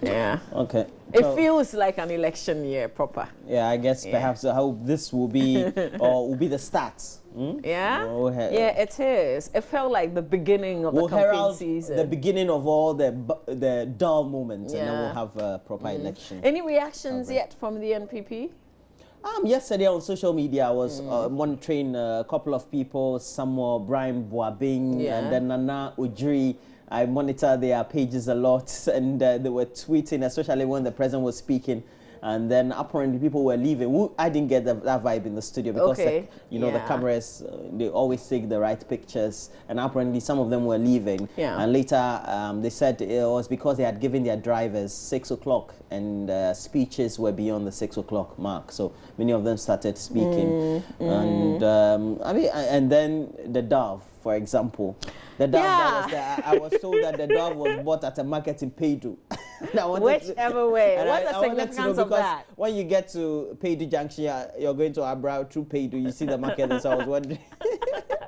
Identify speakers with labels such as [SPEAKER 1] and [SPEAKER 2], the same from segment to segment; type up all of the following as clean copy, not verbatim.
[SPEAKER 1] Yeah.
[SPEAKER 2] Okay.
[SPEAKER 1] It feels like an election year proper.
[SPEAKER 2] Yeah, I guess perhaps I hope this will be or will be the start.
[SPEAKER 1] Yeah. Yeah, it is. It felt like the beginning of the campaign season.
[SPEAKER 2] The beginning of all the dull moments, and then we'll have a proper election.
[SPEAKER 1] Any reactions yet from the NPP?
[SPEAKER 2] Yesterday on social media, I was monitoring a couple of people, Samuel, Brian Boabing, and then Nana Ujiri. I monitor their pages a lot, and they were tweeting, especially when the president was speaking. And then apparently people were leaving. I didn't get that vibe in the studio because, the cameras, they always take the right pictures. And apparently some of them were leaving. Yeah. And later they said it was because they had given their drivers 6 o'clock and speeches were beyond the 6 o'clock mark. So many of them started speaking. And and then the Dove, for example. The dove that was there, I was told that the dove was bought at a market in Peidu.
[SPEAKER 1] Whichever way. What's the significance of that?
[SPEAKER 2] When you get to Peidu Junction, you're going to Abra through Peidu, you see the market, and so I was wondering.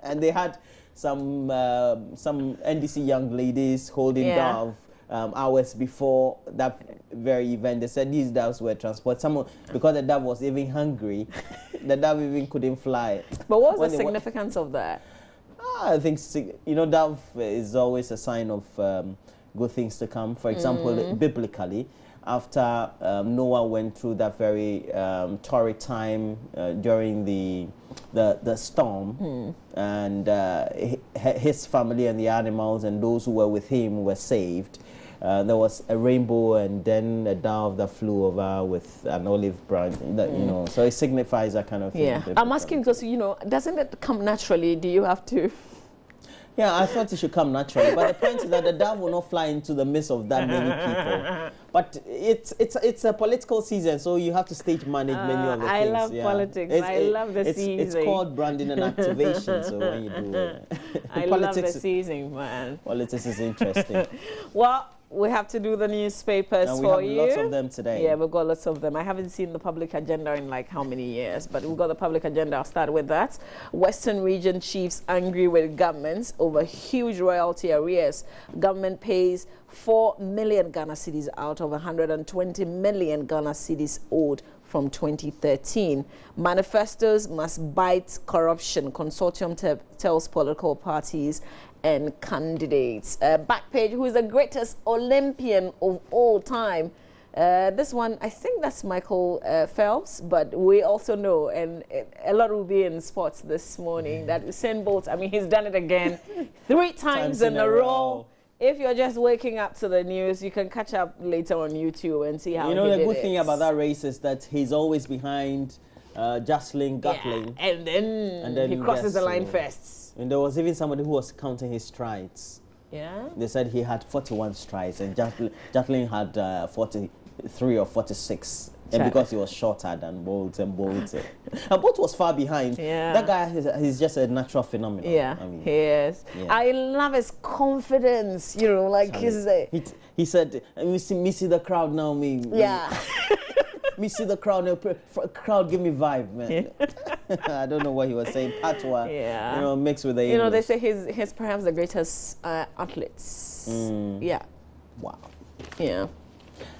[SPEAKER 2] And they had some NDC young ladies holding dove hours before that very event. They said these doves were transported. Because the dove was even hungry, the dove even couldn't fly.
[SPEAKER 1] But what was the significance of that?
[SPEAKER 2] I think, dove is always a sign of good things to come. For example, biblically, after Noah went through that very torrid time during the storm, and his family and the animals and those who were with him were saved. There was a rainbow and then a dove that flew over with an olive branch, so it signifies that kind of thing.
[SPEAKER 1] Yeah, I'm asking because, doesn't it come naturally? Do you have to?
[SPEAKER 2] Yeah, I thought it should come naturally, but the point is that the dove will not fly into the midst of that many people. But it's a political season, so you have to stage manage many of the things.
[SPEAKER 1] I love politics. I love the season.
[SPEAKER 2] It's called branding and activation. So when you do,
[SPEAKER 1] I love the season, man.
[SPEAKER 2] Politics is interesting.
[SPEAKER 1] Well, we have to do the newspapers for you.
[SPEAKER 2] We have lots of them today.
[SPEAKER 1] Yeah, we've got lots of them. I haven't seen the public agenda in like how many years, but we've got the public agenda. I'll start with that. Western region chiefs angry with governments over huge royalty arrears. Government pays 4 million Ghana cedis out of 120 million Ghana cedis owed from 2013. Manifestos must bite corruption, consortium tells political parties and candidates. Back page, who is the greatest Olympian of all time? This one, I think that's Michael Phelps, but we also know, and a lot will be in sports this morning, that Usain Bolt, he's done it again 3 times in a row. If you're just waking up to the news, you can catch up later on YouTube and see how he did it.
[SPEAKER 2] The good thing about that race is that he's always behind Jocelyn Gatling.
[SPEAKER 1] Yeah, and then he crosses the line first.
[SPEAKER 2] And there was even somebody who was counting his strides.
[SPEAKER 1] Yeah.
[SPEAKER 2] They said he had 41 strides and Jacqueline had 43 or 46. And because he was shorter than Bolt and Bolt. And Bolt was far behind. Yeah. That guy, he's just a natural phenomenon.
[SPEAKER 1] Yeah, he is. Yeah. I love his confidence,
[SPEAKER 2] he said, me see the crowd now, me.
[SPEAKER 1] Yeah.
[SPEAKER 2] Me see the crowd, crowd give me vibe, man. I don't know what he was saying. Patois, mixed with the English.
[SPEAKER 1] They say he's perhaps the greatest athletes. Yeah.
[SPEAKER 2] Wow.
[SPEAKER 1] Yeah.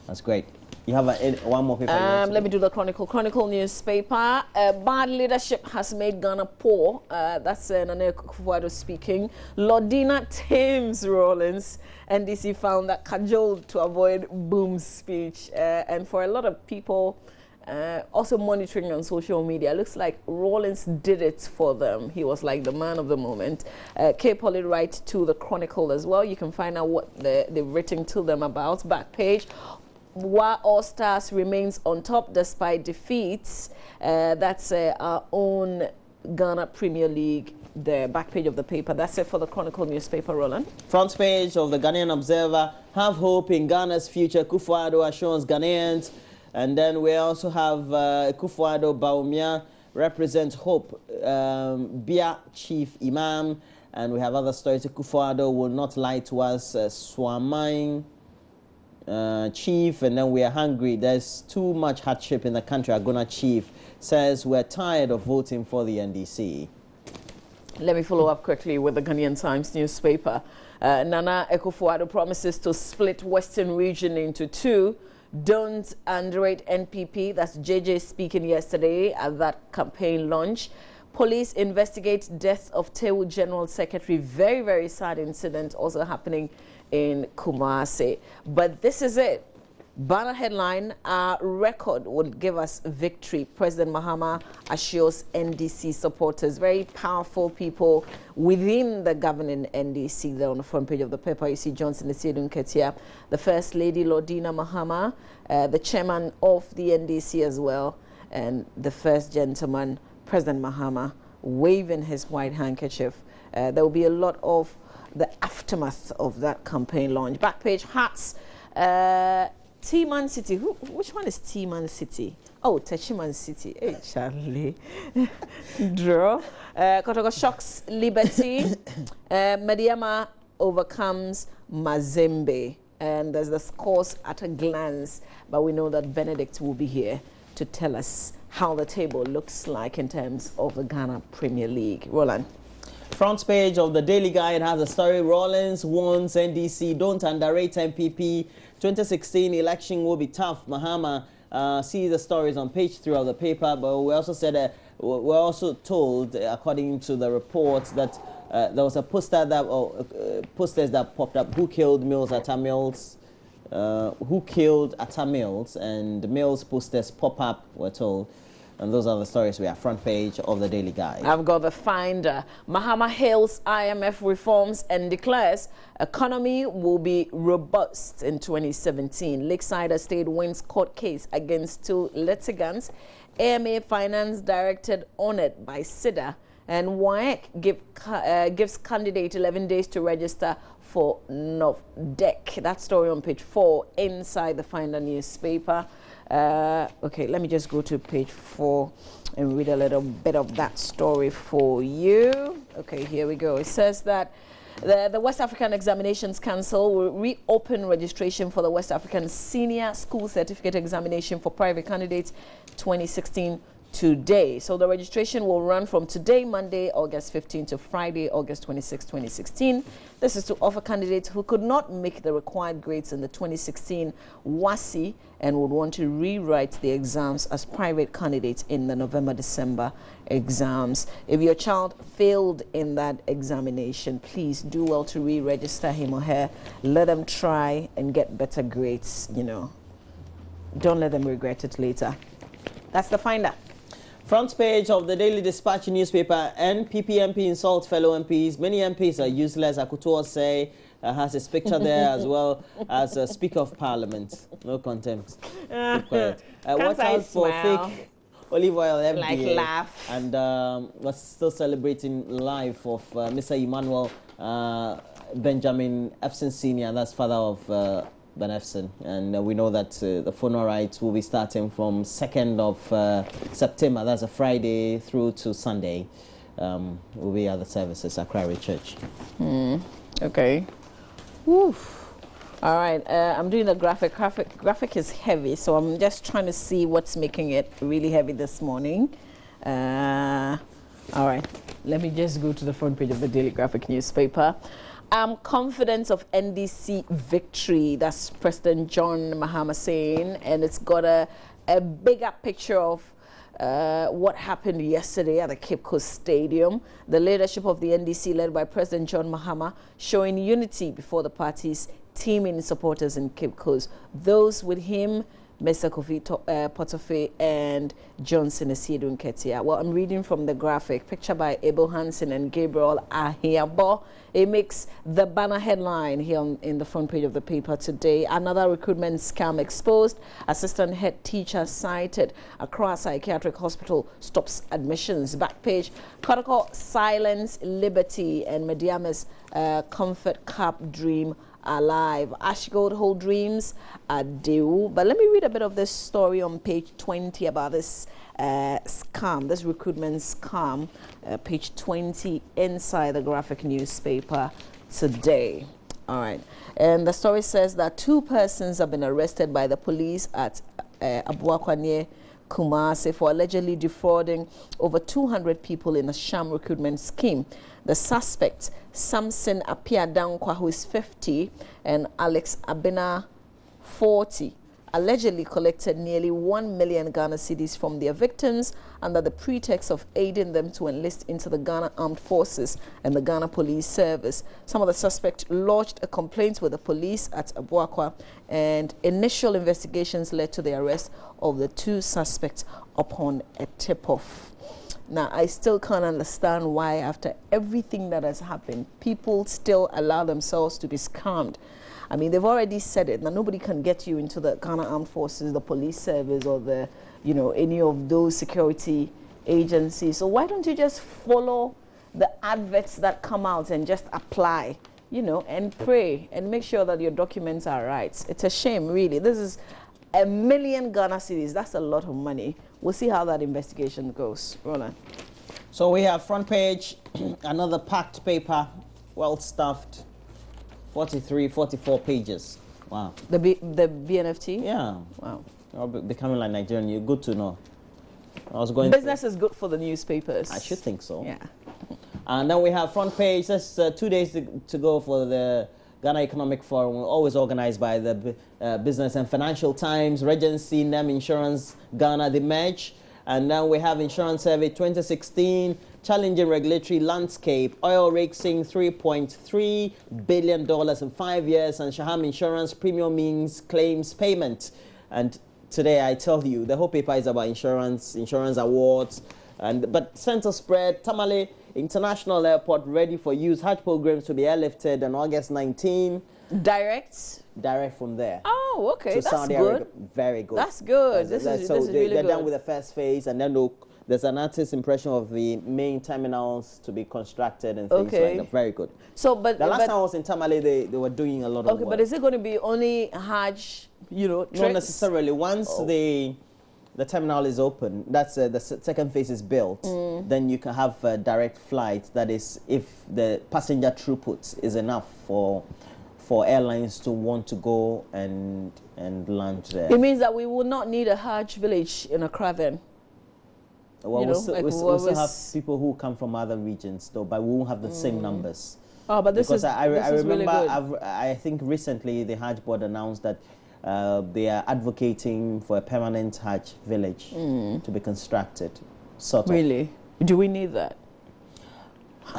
[SPEAKER 2] That's great. You have one more paper.
[SPEAKER 1] Let me do the Chronicle. Chronicle newspaper. Bad leadership has made Ghana poor. That's Nana Akufo-Addo speaking. Lordina Thames Rawlings, NDC, found that cajoled to avoid Boom's speech. And for a lot of people also monitoring on social media, it looks like Rawlings did it for them. He was like the man of the moment. K-Poly write to the Chronicle as well. You can find out what they've written to them about. Back page. While All Stars remains on top despite defeats, that's our own Ghana Premier League, the back page of the paper. That's it for the Chronicle newspaper, Roland.
[SPEAKER 2] Front page of the Ghanaian Observer, have hope in Ghana's future. Akufo-Addo assures Ghanaians. And then we also have Akufo-Addo Baumia represents hope, Bia Chief Imam. And we have other stories. Akufo-Addo will not lie to us, Swamain Chief, and then we are hungry. There's too much hardship in the country. Agona Chief says we're tired of voting for the NDC.
[SPEAKER 1] Let me follow up quickly with the Ghanaian Times newspaper. Nana Akufo-Addo promises to split Western region into two. Don't underrate NPP. That's JJ speaking yesterday at that campaign launch. Police investigate death of Tewu General Secretary. Very, very sad incident also happening in Kumasi. But this is it. Banner headline, our record would give us victory. President Mahama assures NDC supporters. Very powerful people within the governing NDC. There on the front page of the paper, you see Johnson Nasiedun Ketia, the First Lady Lordina Mahama, the chairman of the NDC as well, and the First Gentleman, President Mahama, waving his white handkerchief. There will be a lot of the aftermath of that campaign launch. Back page, Hearts. T-Man City. Which one is T-Man City? Oh, Techiman City. Hey, Charlie. Draw. Kotoko shocks Liberty. Mediama overcomes Mazembe. And there's the scores at a glance. But we know that Benedict will be here to tell us how the table looks like in terms of the Ghana Premier League. Roland.
[SPEAKER 2] Front page of the Daily Guide has a story. Rawlings warns NDC, don't underrate MPP. 2016 election will be tough. Mahama sees the stories on page 3 of the paper, but we also said we're also told, according to the reports, that there was a poster that posters that popped up. Who killed Mills Atta Mills? Who killed Atta Mills? And Mills posters pop up, we're told. And those are the stories we have front page of the Daily Guide.
[SPEAKER 1] I've got the Finder. Mahama hails IMF reforms and declares economy will be robust in 2017. Lakeside Estate wins court case against 2 litigants. AMA Finance directed honored by SIDA. And WAEC gives candidate 11 days to register for NOVDEC. That story on page 4 inside the Finder newspaper. Okay, let me just go to page 4 and read a little bit of that story for you. Okay, here we go. It says that the West African Examinations Council will reopen registration for the West African Senior School Certificate Examination for private candidates 2016 today. So the registration will run from today, Monday, August 15 to Friday, August 26, 2016. This is to offer candidates who could not make the required grades in the 2016 WASI and would want to rewrite the exams as private candidates in the November-December exams. If your child failed in that examination, please do well to re-register him or her. Let them try and get better grades, you know. Don't let them regret it later. That's the Finder.
[SPEAKER 2] Front page of the Daily Dispatch newspaper. NPP MP insult fellow MPs. Many MPs are useless. Akutuo say has his picture there as well as Speaker of Parliament. No contempt. Keep quiet. Watch out for fake olive oil FDA.
[SPEAKER 1] Like laugh.
[SPEAKER 2] And we're still celebrating life of Mr. Emmanuel Benjamin Efson Sr. That's father of Ben Efson, and we know that the funeral rites will be starting from 2nd of September. That's a Friday through to Sunday. Will be at the services at Crowley Church.
[SPEAKER 1] Okay. Woof. All right. I'm doing the graphic. Graphic is heavy, so I'm just trying to see what's making it really heavy this morning. All right. Let me just go to the front page of the Daily Graphic newspaper. I'm confident of NDC victory. That's President John Mahama saying, and it's got a bigger picture of what happened yesterday at the Cape Coast Stadium. The leadership of the NDC, led by President John Mahama, showing unity before the party's teaming supporters in Cape Coast. Those with him, Mr. Kofi Potofe and Johnson Nasiedun Ketia. Well, I'm reading from the graphic, picture by Abel Hansen and Gabriel Ahiabo. It makes the banner headline here in the front page of the paper today. Another recruitment scam exposed. Assistant head teacher cited. Accra Psychiatric Hospital stops admissions. Back page, Chronicle silence liberty and Mediama's comfort cup dream alive. Ashgold hold dreams are due. But let me read a bit of this story on page 20 about this scam, this recruitment scam, page 20 inside the graphic newspaper today. All right. And the story says that 2 persons have been arrested by the police at Abuakwa near Kumasi, for allegedly defrauding over 200 people in a sham recruitment scheme. The suspects, Samson Apia-Dankwa, who is 50, and Alex Abena, 40, allegedly collected nearly 1 million Ghana cedis from their victims under the pretext of aiding them to enlist into the Ghana Armed Forces and the Ghana Police Service. Some of the suspects lodged a complaint with the police at Abuakwa, and initial investigations led to the arrest of the 2 suspects upon a tip-off. Now, I still can't understand why, after everything that has happened, people still allow themselves to be scammed. I mean, they've already said it. Now, nobody can get you into the Ghana Armed Forces, the police service, or the, any of those security agencies. So why don't you just follow the adverts that come out and just apply, and pray and make sure that your documents are right? It's a shame, really. This is 1 million Ghana cedis. That's a lot of money. We'll see how that investigation goes. Roland.
[SPEAKER 2] So we have front page, another packed paper, well stuffed. 43, 44 pages. Wow.
[SPEAKER 1] The BNFT?
[SPEAKER 2] Yeah.
[SPEAKER 1] Wow.
[SPEAKER 2] You're becoming like Nigerian. You're good to know. I was going.
[SPEAKER 1] Business is good for the newspapers.
[SPEAKER 2] I should think so.
[SPEAKER 1] Yeah.
[SPEAKER 2] And then we have front page. That's 2 days to go for the Ghana Economic Forum, always organized by the Business and Financial Times, Regency, NEM Insurance, Ghana, the merge. And then we have Insurance Survey 2016, Challenging Regulatory Landscape, Oil Rig seeing $3.3 billion in 5 years, and Shaham Insurance Premium Means Claims Payment. And today I tell you, the whole paper is about insurance awards, but center spread, Tamale International Airport ready for use, Hajj programs to be airlifted on August 19. Direct from there.
[SPEAKER 1] Oh, okay, that's
[SPEAKER 2] Saudi
[SPEAKER 1] good.
[SPEAKER 2] Arabia. Very good.
[SPEAKER 1] That's good. This is really good.
[SPEAKER 2] They're done with the first phase, and then there's an artist impression of the main terminals to be constructed and things like that. Very good.
[SPEAKER 1] So, but
[SPEAKER 2] the last time I was in Tamale, they were doing a lot of work.
[SPEAKER 1] Okay, but is it going to be only Hajj, trips?
[SPEAKER 2] Not necessarily. Once the terminal is open, that's the second phase is built, then you can have a direct flight. That is, if the passenger throughput is enough for airlines to want to go and land there.
[SPEAKER 1] It means that we will not need a Hajj village in Accra then.
[SPEAKER 2] Well, we still have people who come from other regions, though, but we won't have the same numbers.
[SPEAKER 1] Oh, but this is
[SPEAKER 2] I remember,
[SPEAKER 1] really good.
[SPEAKER 2] I think recently the Hajj board announced that they are advocating for a permanent Hajj village to be constructed. Sort of.
[SPEAKER 1] Really? Do we need that?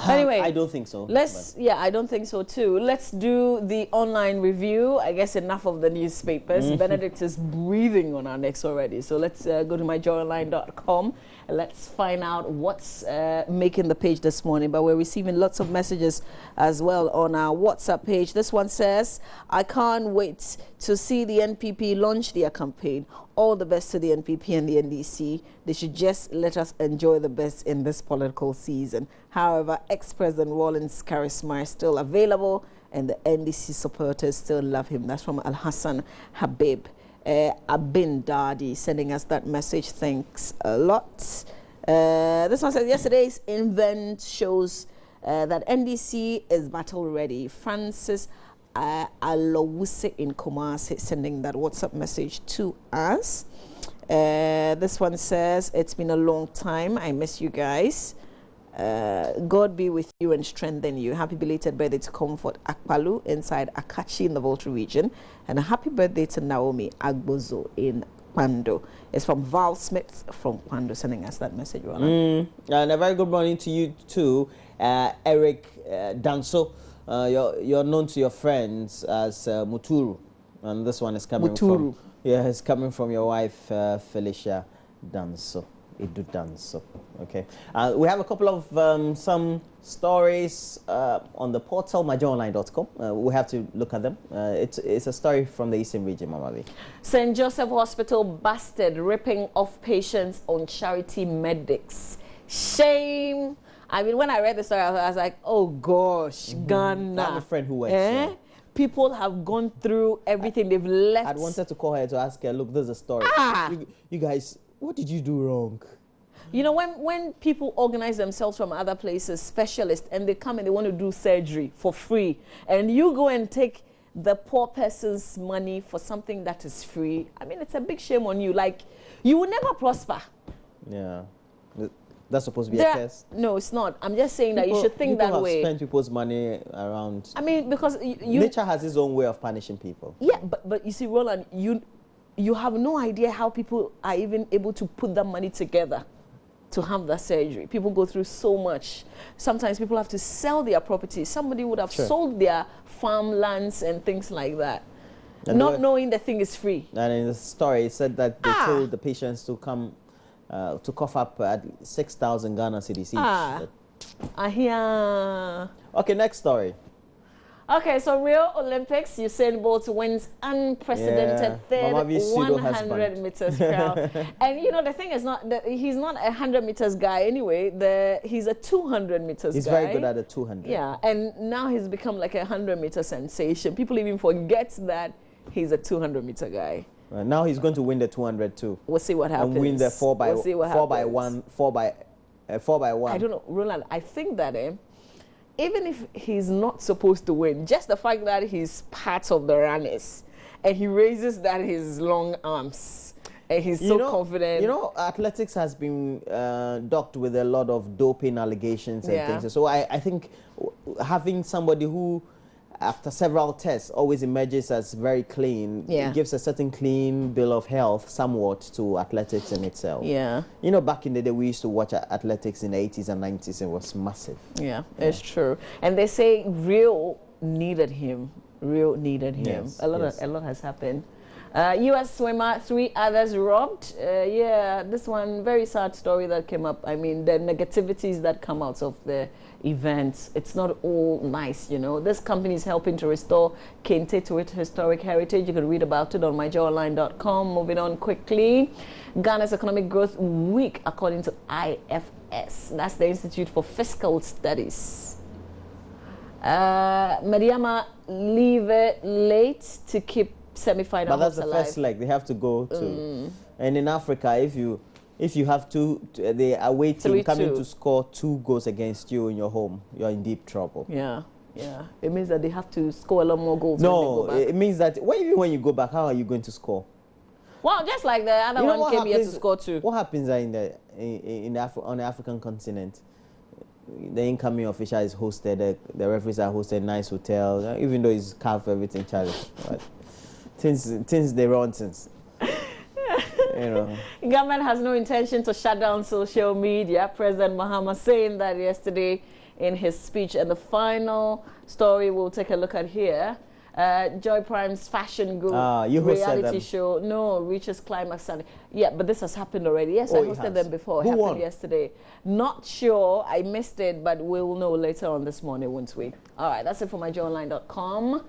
[SPEAKER 1] Anyway,
[SPEAKER 2] I don't think so.
[SPEAKER 1] I don't think so too. Let's do the online review. I guess enough of the newspapers. Benedict is breathing on our necks already. So let's go to myjoyonline.com and let's find out what's making the page this morning. But we're receiving lots of messages as well on our WhatsApp page. This one says, I can't wait to see the NPP launch their campaign. All the best to the NPP and the NDC. They should just let us enjoy the best in this political season. However, ex-President Rawlings' charisma is still available, and the NDC supporters still love him. That's from Al-Hassan Habib. Abin Dadi sending us that message. Thanks a lot. This one says, yesterday's event shows that NDC is battle ready. Francis Alowuse in Kumasi sending that WhatsApp message to us. This one says, it's been a long time. I miss you guys. God be with you and strengthen you. Happy belated birthday to Comfort Akpalu inside Akachi in the Volta region. And a happy birthday to Naomi Agbozo in Pando. It's from Val Smith from Pando sending us that message.
[SPEAKER 2] And a very good morning to you too, Eric Danso. You're known to your friends as Muturu, and this one is coming from it's coming from your wife Felicia Danso, Idu Danso. Okay, we have a couple of some stories on the portal myjoyonline.com. We have to look at them. It's a story from the Eastern region, Mamabi.
[SPEAKER 1] St. Joseph Hospital busted ripping off patients on charity medics. Shame. I mean, when I read the story, I was like, oh gosh, Ghana.
[SPEAKER 2] I have a friend who works there.
[SPEAKER 1] People have gone through everything. They've left.
[SPEAKER 2] I'd wanted to call her to ask her, look, there's a story. You guys, what did you do wrong?
[SPEAKER 1] You know, when people organize themselves from other places, specialists, and they come and they want to do surgery for free, and you go and take the poor person's money for something that is free, I mean, it's a big shame on you. Like, You will never prosper.
[SPEAKER 2] Yeah. That's supposed to be a test.
[SPEAKER 1] No, it's not. I'm just saying that you should think that way.
[SPEAKER 2] People have spent people's money around.
[SPEAKER 1] I mean, because
[SPEAKER 2] nature has its own way of punishing people.
[SPEAKER 1] Yeah, but you see, Roland, you have no idea how people are even able to put that money together to have that surgery. People go through so much. Sometimes people have to sell their properties. Somebody would have sold their farmlands and things like that, and not knowing the thing is free.
[SPEAKER 2] And in the story, it said that they told the patients to come to cough up at 6,000 Ghana cedis each. Okay, next story.
[SPEAKER 1] Okay, so Rio Olympics, Usain Bolt wins unprecedented third 100 meters crown. And you know, the thing is not that he's not a 100 meters guy anyway. He's a 200 meters guy.
[SPEAKER 2] He's very good at the 200.
[SPEAKER 1] Yeah, and now he's become like a 100 meter sensation. People even forget that he's a 200 meter guy.
[SPEAKER 2] Now he's going to win the 200 too.
[SPEAKER 1] We'll see what happens.
[SPEAKER 2] And win the 4 by 1.
[SPEAKER 1] I don't know, Roland. I think that even if he's not supposed to win, just the fact that he's part of the runners and he raises that his long arms and he's so confident.
[SPEAKER 2] You know, athletics has been docked with a lot of doping allegations and things. So I think having somebody who, after several tests, always emerges as very clean, gives a certain clean bill of health somewhat to athletics in itself. Yeah. You know, back in the day, we used to watch athletics in the 80s and 90s. It was massive.
[SPEAKER 1] Yeah, it's true. And they say Rio needed him. Rio needed him.
[SPEAKER 2] Yes,
[SPEAKER 1] a lot has happened. U.S. swimmer, 3 others robbed. This one, very sad story that came up. I mean, the negativities that come out of the events, it's not all nice, you know. This company is helping to restore Kente to its historic heritage. You can read about it on myjoyonline.com. Moving on quickly. Ghana's economic growth weak, according to IFS. That's the Institute for Fiscal Studies. Mariama leave it late to keep semi-final.
[SPEAKER 2] But that's the first leg they have to go to. And in Africa, if you have the away team coming to score 2 goals against you in your home, you're in deep trouble.
[SPEAKER 1] Yeah. It means that they have to score a lot more goals.
[SPEAKER 2] No, it means that even when you go back, how are you going to score?
[SPEAKER 1] Well, just like the other one came here to score 2.
[SPEAKER 2] What happens on the African continent? The incoming official is hosted, the referees are hosted, nice hotel, even though it's carved everything charged. Things they run since. You know.
[SPEAKER 1] Government has no intention to shut down social media. President Mahama saying that yesterday in his speech. And the final story we'll take a look at here. Joy Prime's fashion group reality show reaches climax. Yeah, but this has happened already. Yes, I hosted them before. It happened yesterday. Not sure. I missed it, but we'll know later on this morning, won't we? All right, that's it for myjoyonline.com.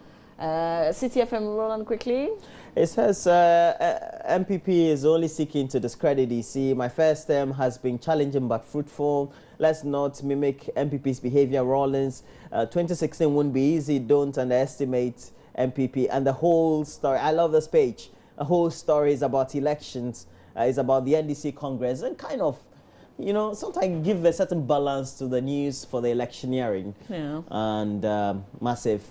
[SPEAKER 1] City FM, Roland, quickly.
[SPEAKER 2] It says MPP is only seeking to discredit DC. My first term has been challenging but fruitful. Let's not mimic MPP's behavior, Rollins. 2016 won't be easy. Don't underestimate MPP. And the whole story, I love this page. The whole story is about elections. It's about the NDC Congress and kind of, you know, sometimes give a certain balance to the news for the electioneering. Yeah. And massive.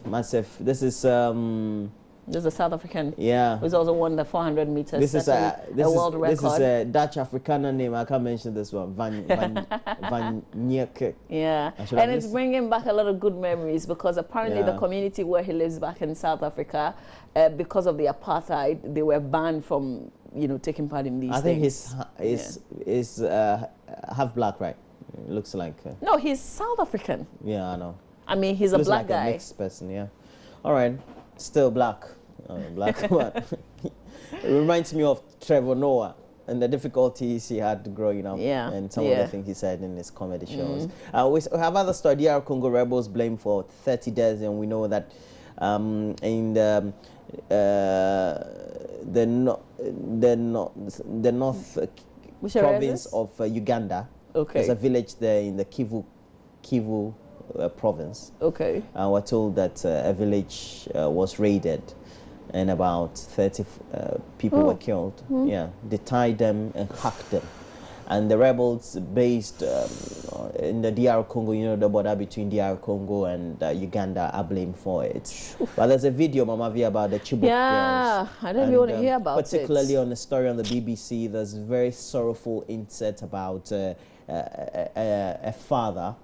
[SPEAKER 2] This is
[SPEAKER 1] a South African.
[SPEAKER 2] Yeah.
[SPEAKER 1] Who's also won the 400 meters. This is a world record.
[SPEAKER 2] This is a Dutch Afrikaner name. I can't mention this one. Van Niekerk.
[SPEAKER 1] Yeah. And it's bringing back a lot of good memories because apparently the community where he lives back in South Africa, because of the apartheid, they were banned from, you know, taking part in these things.
[SPEAKER 2] I think he's half black, right? It looks like.
[SPEAKER 1] No, he's South African.
[SPEAKER 2] Yeah, I know.
[SPEAKER 1] I mean, he's a black guy.
[SPEAKER 2] A mixed person, yeah. All right. Still black. Black one. It reminds me of Trevor Noah and the difficulties he had growing up. Yeah. And some of the things he said in his comedy shows. We have other story. DR Congo rebels blamed for 30 deaths, and we know that in the north province of Uganda. Okay. There's a village there in the Kivu province. Okay. We're told that a village was raided and about 30 people were killed. Yeah. They tied them and hacked them. and the rebels based in the DR Congo, you know, the border between DR Congo and Uganda, are blamed for it. But there's a video, Mama V, about the Chibok girls.
[SPEAKER 1] I don't know if you want to hear about
[SPEAKER 2] particularly on the story on the BBC, there's a very sorrowful insert about a father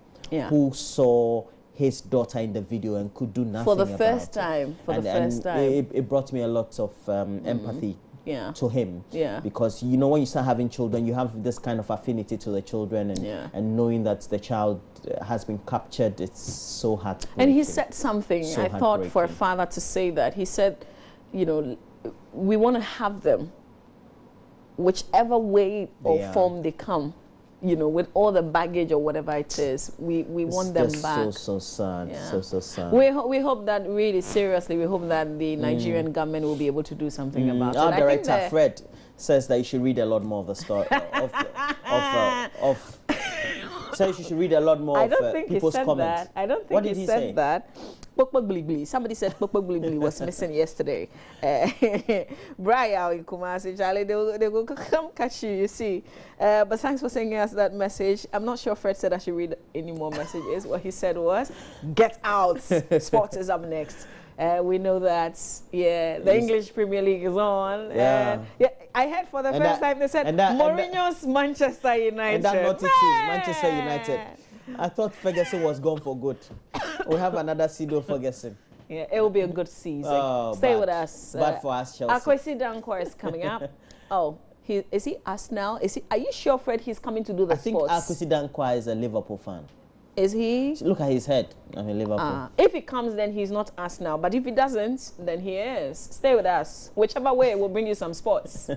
[SPEAKER 2] who saw his daughter in the video and could do nothing
[SPEAKER 1] for the
[SPEAKER 2] about
[SPEAKER 1] first
[SPEAKER 2] it.
[SPEAKER 1] time.
[SPEAKER 2] It brought me a lot of empathy to him. Because, you know, when you start having children, you have this kind of affinity to the children, and knowing that the child has been captured, it's so heartbreaking.
[SPEAKER 1] And he said something, I thought, for a father to say that. He said, you know, we want to have them, whichever way or form they come. You know, with all the baggage or whatever it is, we want them back.
[SPEAKER 2] So sad, so sad.
[SPEAKER 1] We hope that, really seriously, we hope that the Nigerian government will be able to do something about it.
[SPEAKER 2] Our director Fred says that you should read a lot more of the story says you should read a lot more of people's comments.
[SPEAKER 1] I don't think he said that. Somebody said Pokpok Blibli was missing yesterday. Brian in Kumasi, Charlie, they will come catch you, you see. But thanks for sending us that message. I'm not sure Fred said I should read any more messages. What he said was, get out. Sports is up next. We know that, the English Premier League is on. I heard for the first time they said Mourinho's Manchester United.
[SPEAKER 2] And that naughty team, Manchester United. I thought Ferguson was gone for good. We have another Sido Ferguson.
[SPEAKER 1] Yeah, it will be a good season. Stay with us.
[SPEAKER 2] Bad for us, Chelsea.
[SPEAKER 1] Akwesi Dankwa is coming up. Is he us now? Are you sure, Fred, he's coming to do the sports?
[SPEAKER 2] I think Akwesi Dankwa is a Liverpool fan.
[SPEAKER 1] Is he?
[SPEAKER 2] Look at his head. I mean, Liverpool.
[SPEAKER 1] If he comes, then he's not us now. But if he doesn't, then he is. Stay with us. Whichever way, we'll bring you some sports.